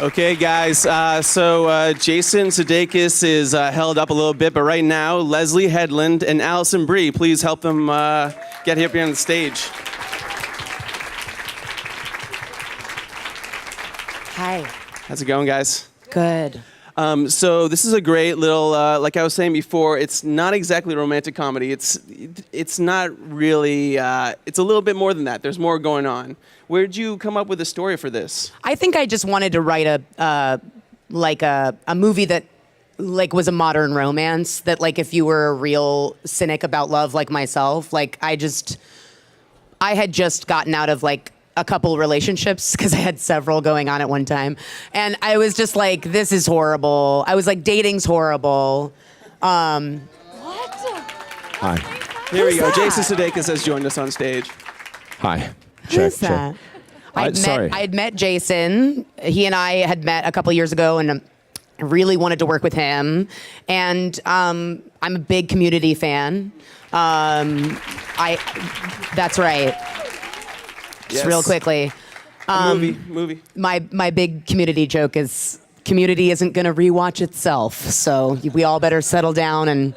Okay, guys. So Jason Sudeikis is held up a little bit, but right now, Leslye, Headland, and Allison Brie, please help them get here on the stage. Hi. How's it going, guys? Good. So this is a great little, like I was saying before, it's not exactly a romantic comedy. It's not really, it's a little bit more than that. There's more going on. Where'd you come up with a story for this? I think I just wanted to write a movie that was a modern romance, that if you were a real cynic about love like myself, I had just gotten out of a couple relationships because I had several going on at one time. And I was just this is horrible. I was dating's horrible. What? Hi. Here we go. that? Jason Sudeikis has joined us on stage. Hi. Who's that? Sorry. I'd met Jason. He and I had met a couple years ago, and I really wanted to work with him. And I'm a big Community fan. That's right. Just real quickly. Movie. My big Community joke is Community isn't going to rewatch itself, so we all better settle down and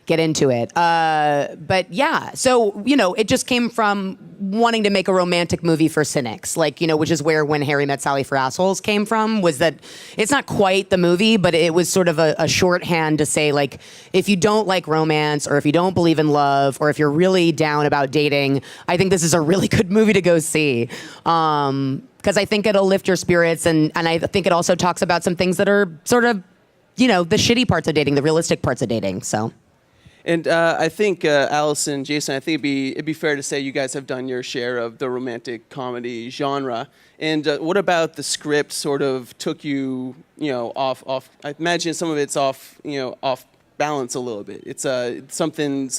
get into it. But yeah, so, it just came from wanting to make a romantic movie for cynics, which is where When Harry Met Sally for Assholes came from, was that it's not quite the movie, but it was sort of a shorthand to say, if you don't like romance, or if you don't believe in love, or if you're really down about dating, I think this is a really good movie to go see. Because I think it'll lift your spirits, and I think it also talks about some things that are sort of, the shitty parts of dating, the realistic parts of dating, so... And I think, Allison, Jason, I think it'd be fair to say you guys have done your share of the romantic comedy genre. And what about the script sort of took you, off? I imagine some of it's off balance a little bit. It's a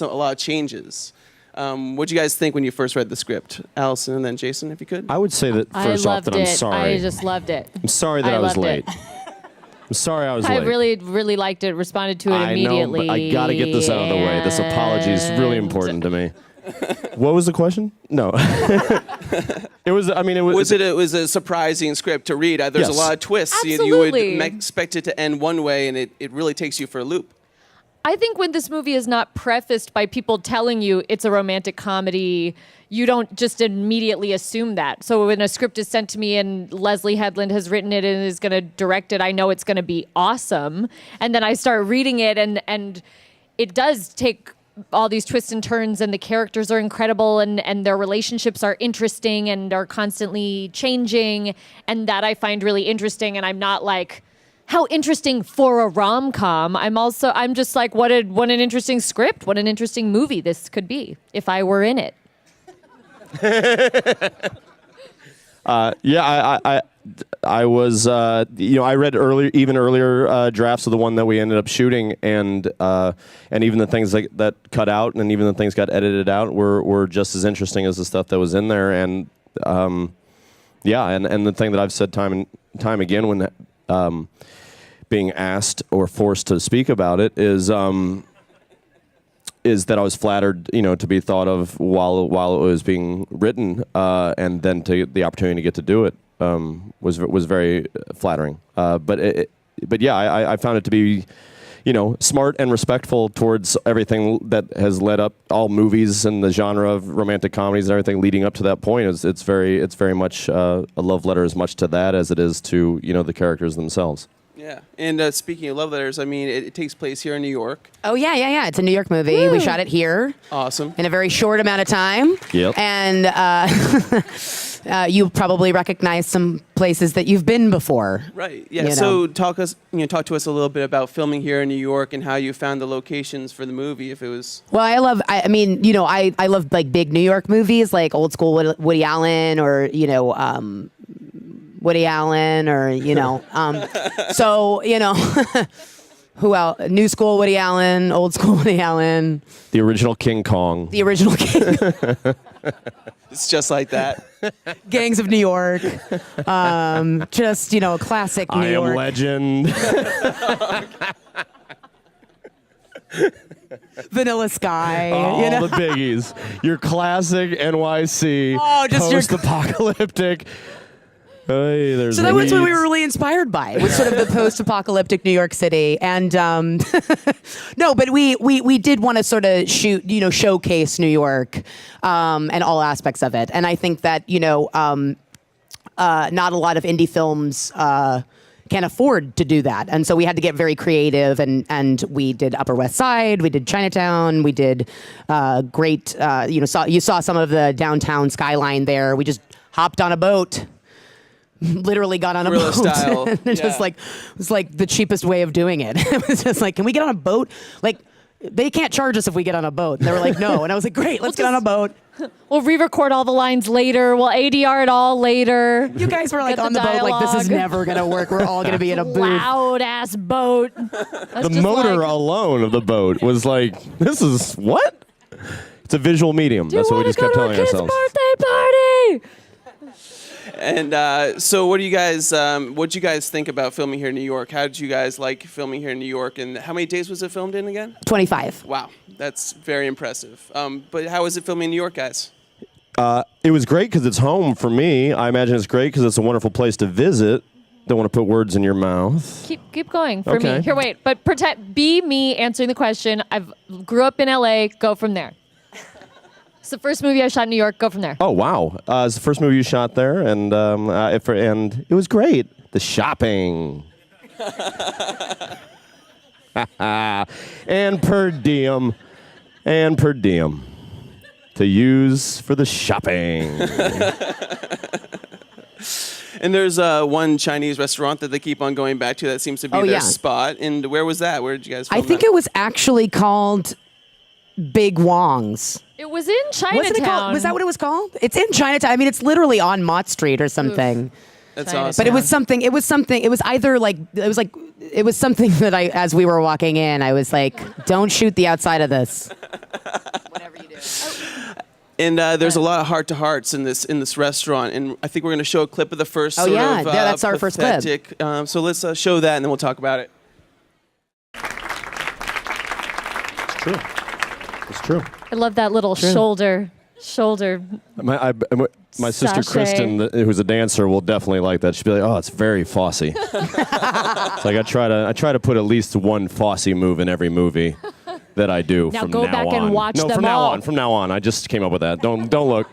lot of changes. What'd you guys think when you first read the script? Allison and then Jason, if you could. I would say that first off that I'm sorry. I just loved it. I'm sorry that I was late. I'm sorry I was late. I really, really liked it, responded to it immediately. I know, but I got to get this out of the way. This apology is really important to me. What was the question? No. It was a surprising script to read. There's a lot of twists. Absolutely. You would expect it to end one way, and it really takes you for a loop. I think when this movie is not prefaced by people telling you it's a romantic comedy, you don't just immediately assume that. So when a script is sent to me and Leslye Headland has written it and is going to direct it, I know it's going to be awesome. And then I start reading it, and it does take all these twists and turns, and the characters are incredible, and their relationships are interesting and are constantly changing. And that I find really interesting. And I'm not how interesting for a rom-com. I'm just what an interesting script, what an interesting movie this could be if I were in it. I was, I read earlier drafts of the one that we ended up shooting, and even the things that cut out, and even the things got edited out were just as interesting as the stuff that was in there. And and the thing that I've said time and time again when being asked or forced to speak about it is that I was flattered, to be thought of while it was being written, and then to the opportunity to get to do it was very flattering. But I found it to be, smart and respectful towards everything that has led up all movies and the genre of romantic comedies and everything leading up to that point. It's very much a love letter as much to that as it is to the characters themselves. Yeah, and speaking of love letters, it takes place here in New York. Oh, yeah. It's a New York movie. Woo. We shot it here. Awesome. In a very short amount of time. Yep. And you probably recognize some places that you've been before. Right, yeah. So talk to us a little bit about filming here in New York and how you found the locations for the movie, if it was... Well, I love big New York movies, like old school Woody Allen, or, Woody Allen, or, who else? New school Woody Allen, old school Woody Allen. The original King Kong. The original King. It's just like that. Gangs of New York. Just, classic New York. I Am Legend. Vanilla Sky. All the biggies. Your classic NYC, just post-apocalyptic. Hey, there's So that was what we weeds. were really inspired by. It was sort of the post-apocalyptic New York City, and no, but we did want to sort of showcase New York and all aspects of it. And I think that not a lot of indie films can afford to do that, and so we had to get very creative. And we did Upper West Side, we did Chinatown, we did great. You saw some of the downtown skyline there. We just hopped on a boat. Literally got on a Guerrilla boat. style. And it Yeah. was like the cheapest way of doing it. It was just like, can we get on a boat? Like, they can't charge us if we get on a boat. And they were like, no. And I was like, great, let's get on a boat. We'll re-record all the lines later. We'll ADR it all later. You guys were like Get on the boat, like, this is dialogue. never gonna work. We're all gonna be in a booth. Loud ass boat. The motor alone of the boat was like, this is what? It's a visual medium. That's what we just kept telling ourselves. Birthday party. And so, what do you guys think about filming here in New York? How did you guys like filming here in New York? And how many days was it filmed in again? 25. Wow, that's very impressive. But how was it filming in New York, guys? It was great because it's home for me. I imagine it's great because it's a wonderful place to visit. Don't want to put words in your mouth. Keep going for Okay. me. Here, wait. But be me answering the question. I've grew up in LA. Go from there. It's the first movie I shot in New York. Go from there. Oh wow! It's the first movie you shot there, and and it was great. The shopping, and per diem, to use for the shopping. And there's one Chinese restaurant that they keep on going back to that seems to be Oh, their yeah. spot. And where was that? Where did you guys film I think that? it was actually called Big Wong's. It was in Chinatown. Wasn't it called? Was that what it was called? It's in Chinatown. I mean, it's literally on Mott Street or something. That's Chinatown. awesome. But it was something. It was something. It was either like. It was something that as we were walking in, I was like, "Don't shoot the outside of this." Whatever you do. And there's a lot of heart-to-hearts in this restaurant, and I think we're going to show a clip of the first. Oh, sort yeah. of, Yeah, that's our first clip. pathetic. So let's show that, and then we'll talk about it. It's true. It's true. I love that little shoulder. My sister Sachet. Kristen, who's a dancer, will definitely like that. She'll be like, "Oh, it's very Fosse." It's like I try to put at least one Fosse move in every movie that I do. Now from go now back and on. watch No, them from now all. on. From now on, I just came up with that. Don't look.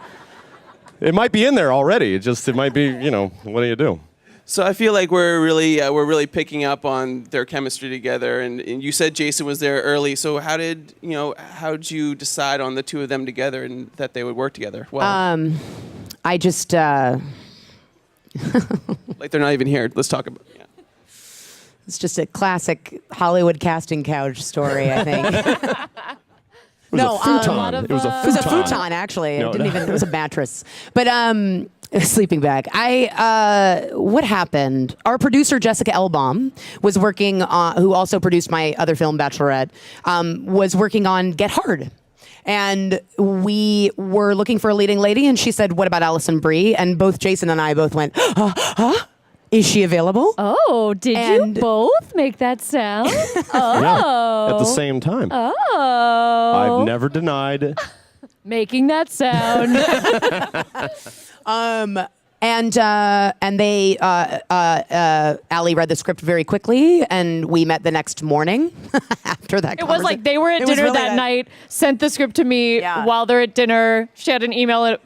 It might be in there already. It might be. What do you do? So I feel like we're really picking up on their chemistry together. And you said Jason was there early. So how did you decide on the two of them together and that they would work together? Well, I just. like they're not even here. Let's talk about. Yeah. It's just a classic Hollywood casting couch story, I think. It was No, a futon. a lot of, it was a It was a futon. futon, actually. No, It didn't no. even. It was a mattress. But a sleeping bag. What happened? Our producer Jessica Elbaum was working on, who also produced my other film Bachelorette, was working on Get Hard. And we were looking for a leading lady, and she said, "What about Alison Brie?" And both Jason and I both went, "Huh? Is she available?" Oh, did And- you both make that sound? Oh. At the same time. Oh. I've never denied. Making that sound. And they, Allie read the script very quickly, and we met the next morning after that. It was like they were at dinner that night, sent the script to me Yeah. while they're at dinner. She had an email a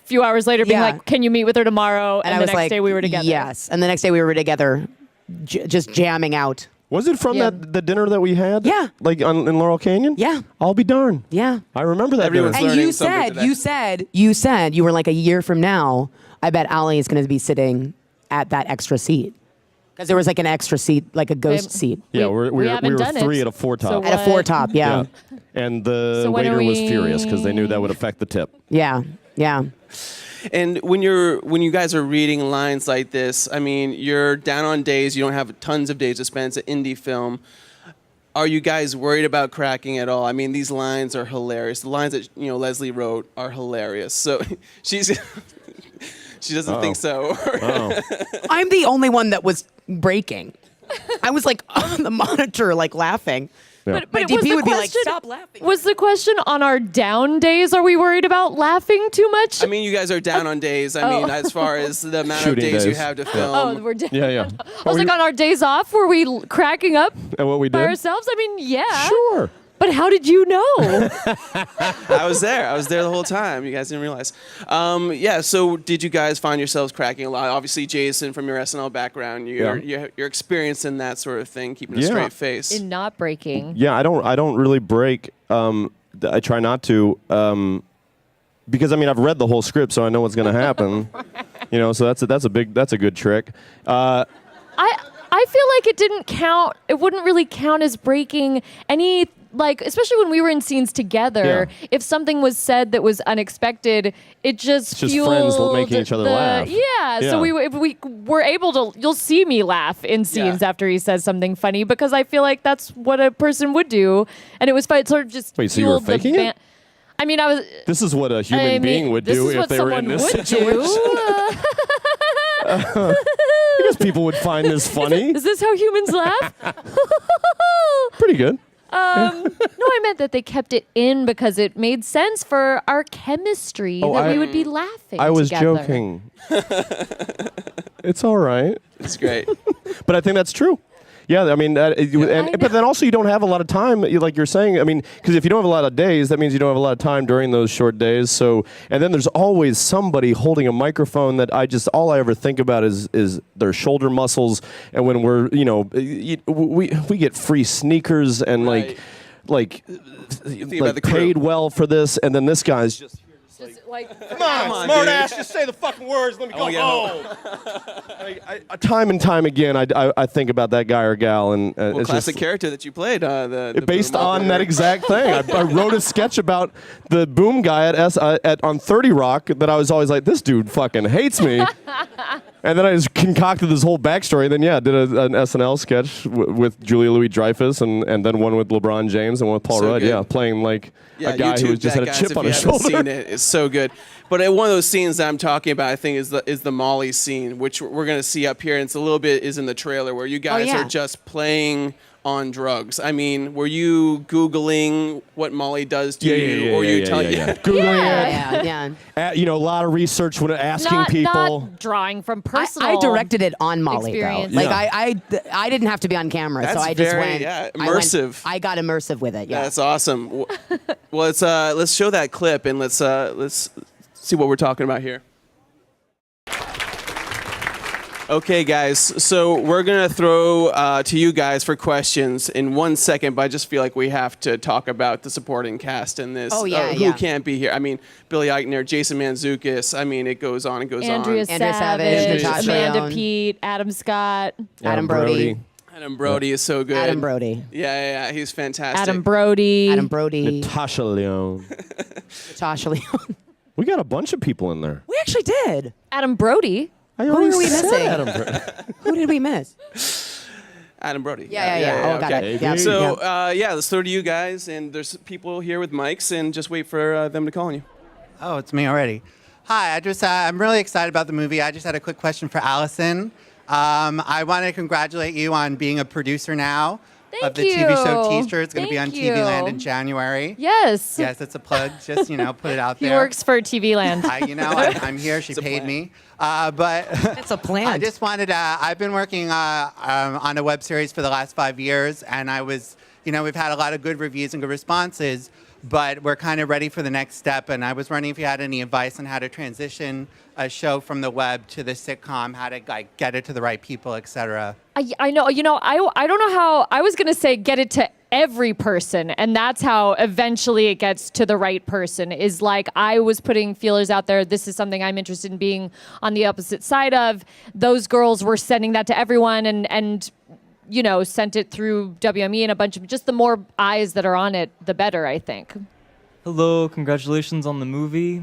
few hours later being Yeah. like, "Can you meet with her tomorrow?" And I the was next like, day we were together. Yes, and the next day we were together, just jamming out. Was it from Yeah. the dinner that we had? Yeah. Like in Laurel Canyon? Yeah. I'll be darned. Yeah. I remember that Everyone's dinner. And learning something today. you said you were like, a year from now, I bet Allie is going to be sitting at that extra seat. Because there was like an extra seat, like a ghost seat. Yeah, We we haven't were done it. three at a four top. So At a four top, yeah. And the So when waiter are was we- furious because they knew that would affect the tip. Yeah, yeah. And when you guys are reading lines like this, I mean, you're down on days. You don't have tons of days to spend. It's an indie film. Are you guys worried about cracking at all? I mean, these lines are hilarious. The lines that Leslye wrote are hilarious. So she doesn't think so. I'm the only one that was breaking. I was like on the monitor, like laughing. But My it was DP the would be like, question- "Stop laughing." Was the question on our down days? Are we worried about laughing too much? I mean, you guys are down on days. I mean, as far as the amount Shooting of days you days. have to film. oh, we're down. Yeah. I was like, on our days off, were we cracking up And what we by did? ourselves? I mean, yeah. Sure. But how did you know? I was there. I was there the whole time. You guys didn't realize. Yeah. So, did you guys find yourselves cracking a lot? Obviously, Jason, from your SNL background, you're experienced in that sort of thing, keeping a straight face. In not breaking. Yeah, I don't really break. I try not to, because I mean I've read the whole script, so I know what's going to happen. So that's a good trick. I feel like it didn't count. It wouldn't really count as breaking any, like, especially when we were in scenes together. Yeah. If something was said that was unexpected, it just It's just fueled friends making each other laugh. Yeah. Yeah. So if we were able to, you'll see me laugh in scenes Yeah. after he says something funny because I feel like that's what a person would do, and it was fun. It sort of just Wait, so you were fueled the faking it? I mean, I was. This is what a human I mean, being would this do is if what they were in someone this would situation. do. I guess people would find this funny. Is this how humans laugh? Pretty good. No, I meant that they kept it in because it made sense for our chemistry that we would be laughing I was together. joking. It's all right. It's great. But I think that's true. Yeah, I mean, but then also you don't have a lot of time, like you're saying. I mean, because if you don't have a lot of days, that means you don't have a lot of time during those short days. So, and then there's always somebody holding a microphone that all I ever think about is their shoulder muscles. And when we're, we get free sneakers and Right. like about the crew. paid well for this, and then this guy's just. Come on, Smart dude. ass, just say the fucking words. Let me go wanna get home. Time and time again, I think about that guy or gal, and Well, it's classic just character that you played. The based boom on that operator. exact thing. I wrote a sketch about the boom guy on 30 Rock that I was always like, this dude fucking hates me. And then I just concocted this whole backstory. Then did an SNL sketch with Julia Louis-Dreyfus, and then one with LeBron James and one with Paul So Rudd. good. Yeah, playing like a guy YouTube who just had that, a guys, chip if on you his haven't shoulder. Seen it, it's so good. But one of those scenes that I'm talking about, I think, is the Molly scene, which we're gonna see up here, and it's a little bit is in the trailer where you guys yeah. are just playing on drugs. I mean, were you Googling what Molly does to you, or you telling Googling it. Yeah. A lot of research when asking people. Not drawing from personal. I directed it on Molly experience. though. Like Yeah. I didn't have to be on camera, so That's I just very, went immersive. I got immersive with it. Yeah. That's awesome. Well, let's show that clip and let's see what we're talking about here. Okay, guys. So we're gonna throw to you guys for questions in 1 second, but I just feel like we have to talk about the supporting cast in this. Oh, yeah, who yeah. can't be here? I mean, Billy Eichner, Jason Mantzoukas. I mean, it goes on and goes Andrea on. Andrea Savage, Savage, Natasha Amanda Lyonne. Peet, Adam Scott, Adam Brody. Adam Brody is so good. Adam Brody. Yeah, he's fantastic. Adam Brody. Adam Brody. Natasha Lyonne. Natasha Lyonne. We got a bunch of people in there. We actually did. Adam Brody. Who are we missing? Adam Brody. Who did we miss? Adam Brody. Yeah. Oh, got okay. it. Yeah. So let's throw to you guys, and there's people here with mics, and just wait for them to call on you. Oh, it's me already. Hi, I'm really excited about the movie. I just had a quick question for Allison. I want to congratulate you on being a producer now of the TV show Teacher. It's going to be on Thank TV Land you. in January. Yes. Yes, it's a plug. Just, put it out He there. works for TV Land. I'm here. She paid me. But It's a plan. I just wanted to, I've been working on a web series for the last 5 years, and we've had a lot of good reviews and good responses, but we're kind of ready for the next step. And I was wondering if you had any advice on how to transition a show from the web to the sitcom, how to get it to the right people, et cetera. I know. I don't know how. I was going to say get it to every person, and that's how eventually it gets to the right person. Is like I was putting feelers out there. This is something I'm interested in being on the opposite side of. Those girls were sending that to everyone, and sent it through WME and a bunch of just the more eyes that are on it, the better, I think. Hello, congratulations on the movie.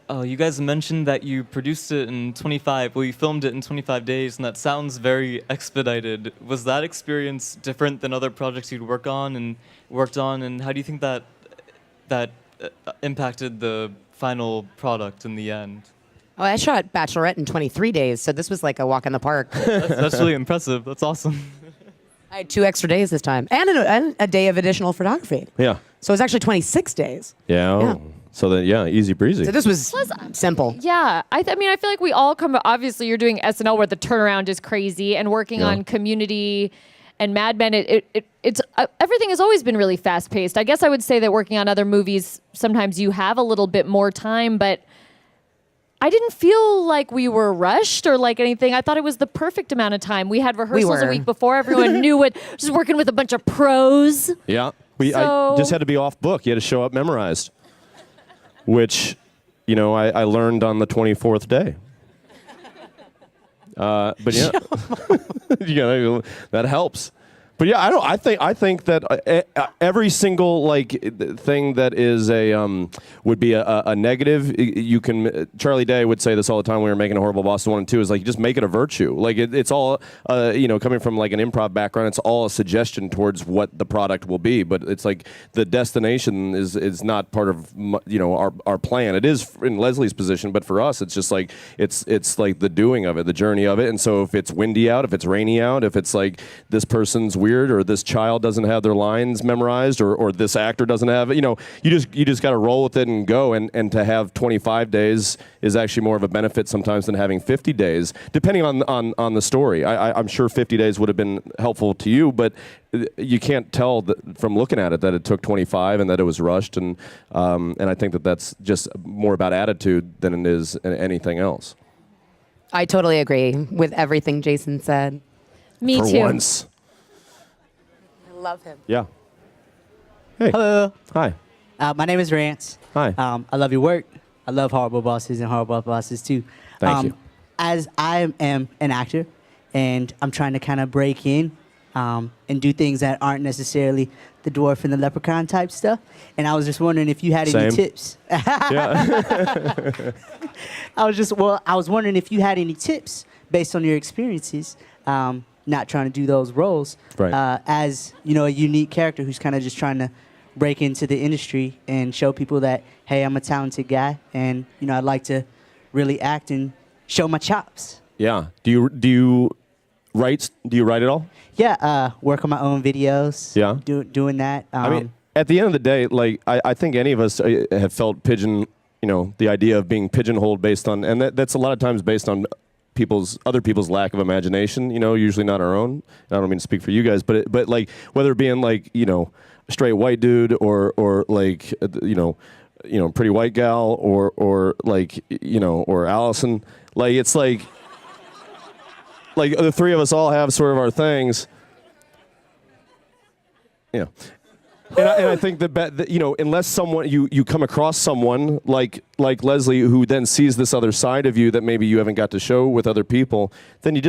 You guys mentioned that you produced it in you filmed it in 25 days, and that sounds very expedited. Was that experience different than other projects you'd worked on, and how do you think that impacted the final product in the end? Oh, I shot Bachelorette in 23 days, so this was like a walk in the park. That's really impressive. That's awesome. I had 2 extra days this time, and a day of additional photography. Yeah. So it's actually 26 days. Yeah. Oh. Yeah. So then, yeah, easy breezy. So this was simple. Yeah, I mean, I feel like we all come. Obviously, you're doing SNL where the turnaround is crazy, and working on Community and Mad Men. It's everything has always been really fast paced. I guess I would say that working on other movies, sometimes you have a little bit more time, but I didn't feel like we were rushed or like anything. I thought it was the perfect amount of time. We had rehearsals a week before. Everyone knew what. Just working with a bunch of pros. Yeah. So- I just had to be off book. You had to show up memorized, which, I learned on the 24th day. But yeah, that helps. But yeah, I think that every single thing that is would be a negative. You can. Charlie Day would say this all the time when we were making A Horrible Bosses 1 and 2. Is like, just make it a virtue. Like it's all coming from like an improv background. It's all a suggestion towards what the product will be. But it's like the destination is not part of our plan. It is in Leslie's position, but for us, it's just like it's like the doing of it, the journey of it. And so if it's windy out, if it's rainy out, if it's like this person's weird, or this child doesn't have their lines memorized, or this actor doesn't have it, you just got to roll with it and go. And to have 25 days is actually more of a benefit sometimes than having 50 days, depending on the story. I'm sure 50 days would have been helpful to you, but you can't tell from looking at it that it took 25 and that it was rushed. And I think that that's just more about attitude than it is anything else. I totally agree with everything Jason said. Me For too. once. Love him. Yeah. Hey. Hello. Hi. My name is Rance. Hi. I love your work. I love Horrible Bosses and Horrible Bosses too. Thank you. As I am an actor, and I'm trying to kind of break in and do things that aren't necessarily the dwarf and the leprechaun type stuff. And I was just wondering if you had any Same. tips. Yeah. I was wondering if you had any tips based on your experiences. Not trying to do those roles, Right. as a unique character who's kind of just trying to break into the industry and show people that, hey, I'm a talented guy, and I'd like to really act and show my chops. Yeah. Do you write? Do you write it all? Yeah, work on my own videos. Yeah. Doing that. I mean, at the end of the day, like I think any of us have felt the idea of being pigeonholed based on, and that's a lot of times based on other people's lack of imagination, usually not our own. I don't mean to speak for you guys, but like whether it being like, a straight white dude or like, pretty white gal or like, or Allison, like it's like the three of us all have sort of our things. Yeah. And I think that unless someone you come across someone like Leslye who then sees this other side of you that maybe you haven't got to show with other people, then you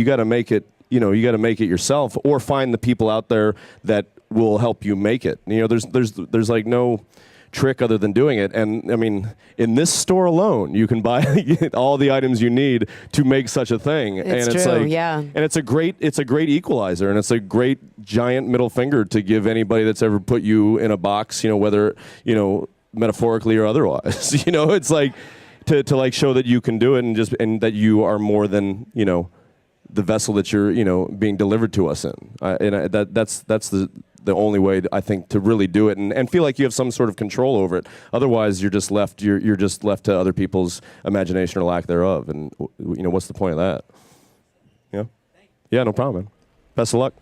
gotta make it. You gotta make it yourself, or find the people out there that will help you make it. There's like no trick other than doing it. And I mean, in this store alone, you can buy all the items you need to make such a thing. It's and it's true, like, yeah. and it's a great equalizer, and it's a great giant middle finger to give anybody that's ever put you in a box, whether, metaphorically or otherwise. It's like to like show that you can do it, and that you are more than, the vessel that you're, being delivered to us in. That's the only way, I think, to really do it and feel like you have some sort of control over it. Otherwise, you're just left to other people's imagination or lack thereof. And what's the point of that? Yeah. Yeah, no problem, man. Best of luck.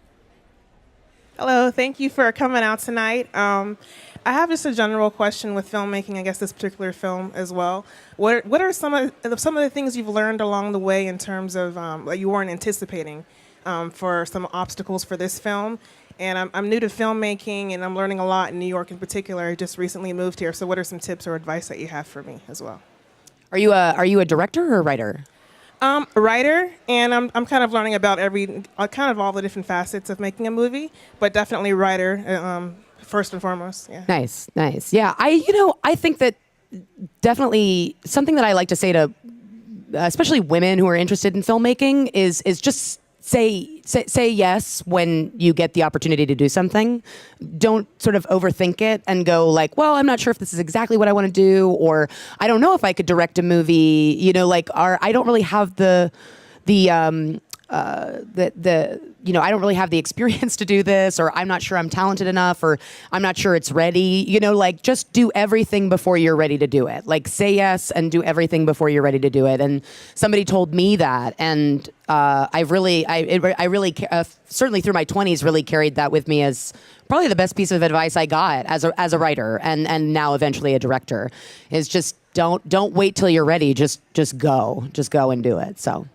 Hello, thank you for coming out tonight. I have just a general question with filmmaking, I guess this particular film as well. What are some of the things you've learned along the way in terms of that you weren't anticipating for some obstacles for this film? And I'm new to filmmaking, and I'm learning a lot in New York in particular. I just recently moved here, so what are some tips or advice that you have for me as well? Are you a director or a writer? Writer, and I'm kind of learning about kind of all the different facets of making a movie, but definitely writer first and foremost. Yeah. Nice. Yeah, I think that definitely something that I like to say to, especially women who are interested in filmmaking, is just say yes when you get the opportunity to do something. Don't sort of overthink it and go like, well, I'm not sure if this is exactly what I want to do, or I don't know if I could direct a movie. I don't really have the I don't really have the experience to do this, or I'm not sure I'm talented enough, or I'm not sure it's ready. Like just do everything before you're ready to do it. Like say yes and do everything before you're ready to do it. And somebody told me that, and I really, certainly through my 20s, really carried that with me as probably the best piece of advice I got as a writer, and now eventually a director, is just don't wait till you're ready. Just go and do it. So.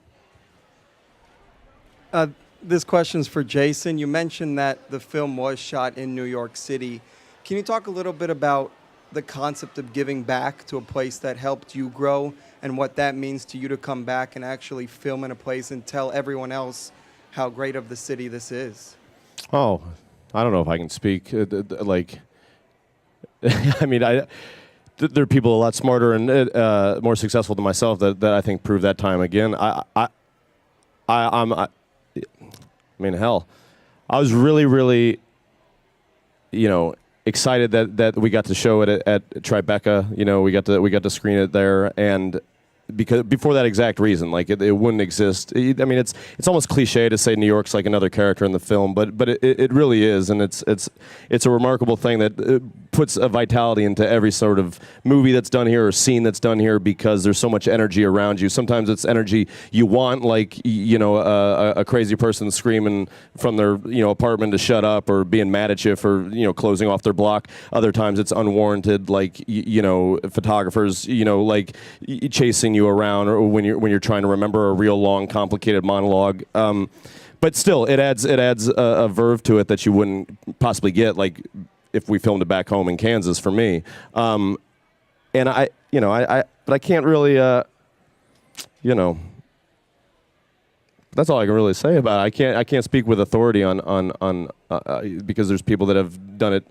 This question's for Jason. You mentioned that the film was shot in New York City. Can you talk a little bit about the concept of giving back to a place that helped you grow, and what that means to you to come back and actually film in a place and tell everyone else how great of the city this is? Oh, I don't know if I can speak. I mean, there are people a lot smarter and more successful than myself that I think prove that time again. I mean, hell, I was really, really, excited that we got to show it at Tribeca. We got to screen it there, and because before that exact reason, like it wouldn't exist. I mean, it's almost cliche to say New York's like another character in the film, but it really is, and it's a remarkable thing that puts a vitality into every sort of movie that's done here or scene that's done here, because there's so much energy around you. Sometimes it's energy you want, like a crazy person screaming from their apartment to shut up, or being mad at you for closing off their block. Other times it's unwarranted, like photographers like chasing you around, or when you're trying to remember a real long complicated monologue. But still, it adds a verve to it that you wouldn't possibly get like if we filmed it back home in Kansas, for me. And but I can't really that's all I can really say about it. I can't speak with authority on because there's people that have done it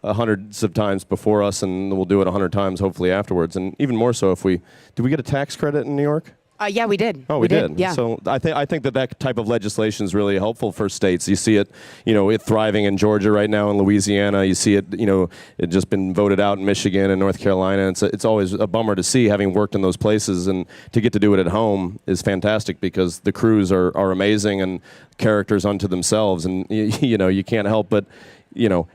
hundreds of times before us, and we'll do it 100 times hopefully afterwards, and even more so if we get a tax credit in New York? Yeah, we did. Oh, we did. Yeah. So I think that type of legislation is really helpful for states. You see it, it thriving in Georgia right now, in Louisiana. You see it, it just been voted out in Michigan and North Carolina. It's always a bummer to see, having worked in those places, and to get to do it at home is fantastic, because the crews are amazing and characters unto themselves, and you can't help but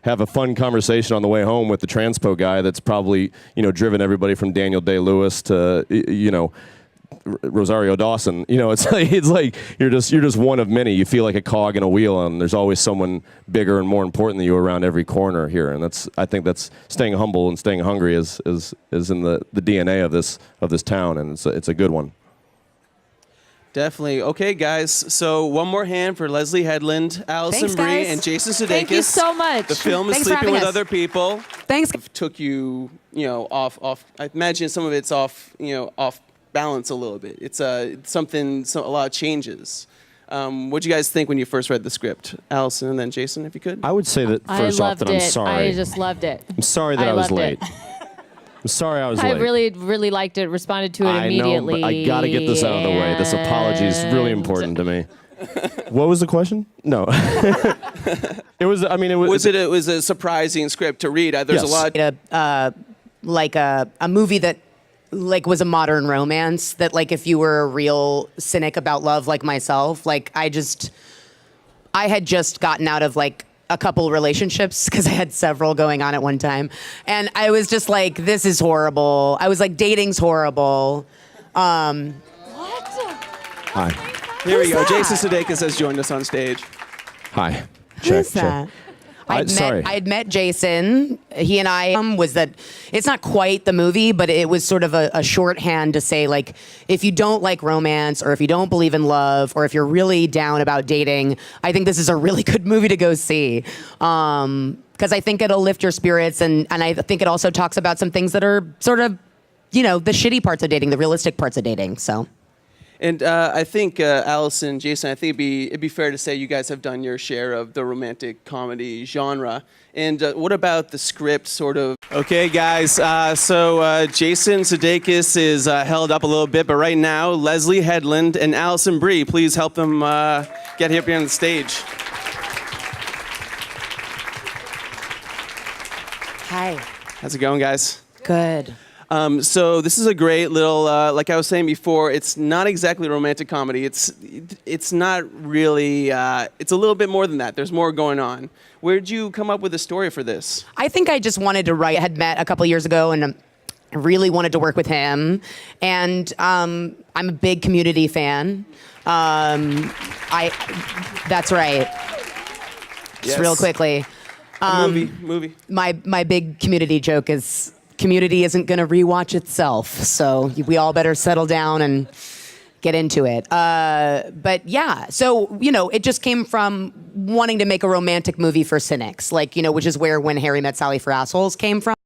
have a fun conversation on the way home with the transpo guy that's probably, driven everybody from Daniel Day-Lewis to, Rosario Dawson. It's like you're just one of many. You feel like a cog in a wheel, and there's always someone bigger and more important than you around every corner here. And I think that's staying humble and staying hungry is in the DNA of this town, and it's a good one. Definitely. Okay, guys. So one more hand for Leslye Headland, Alison Brie, guys. and Jason Sudeikis. Thank you so much. The film is Thanks for Sleeping having with us. Other People. Thanks. Took you, off. I imagine some of it's off balance a little bit. It's a lot of changes. What'd you guys think when you first read the script, Allison, and then Jason, if you could? I would say that first off that I'm sorry. I just loved it. I'm sorry that I was loved late. it. I'm sorry I was I late. really, really liked it. Responded to it immediately. I know, but I gotta get this out of the way. This apology is really important to me. What was the question? No. It was. I mean, it was. It was a surprising script to read. There's a lot. Like a movie that was a modern romance, that if you were a real cynic about love like myself, I had just gotten out of a couple relationships, because I had several going on at one time, and I was just like, this is horrible. I was like, dating's horrible. What? Hi. Here we go. Who's Jason that? Sudeikis has joined us on stage. Hi. Who's that? Sorry. I'd met Jason. He and I was that. It's not quite the movie, but it was sort of a shorthand to say, if you don't like romance, or if you don't believe in love, or if you're really down about dating, I think this is a really good movie to go see. Because I think it'll lift your spirits, and I think it also talks about some things that are sort of, the shitty parts of dating, the realistic parts of dating. So. And I think, Allison, Jason, I think it'd be fair to say you guys have done your share of the romantic comedy genre. And what about the script, sort of? Okay, guys, so Jason Sudeikis is held up a little bit, but right now, Leslye Headland and Allison Brie, please help them get here on the stage. Hi. How's it going, guys? Good. So this is a great little, like I was saying before, it's not exactly a romantic comedy. It's not really, it's a little bit more than that. There's more going on. Where'd you come up with the story for this? I think I just wanted to write. I had met a couple years ago and I really wanted to work with him. And I'm a big Community fan. That's right. Just real quickly. Movie. My big Community joke is Community isn't going to rewatch itself. So we all better settle down and get into it. But yeah, so, it just came from wanting to make a romantic movie for cynics, which is where When Harry Met Sally for Assholes came from.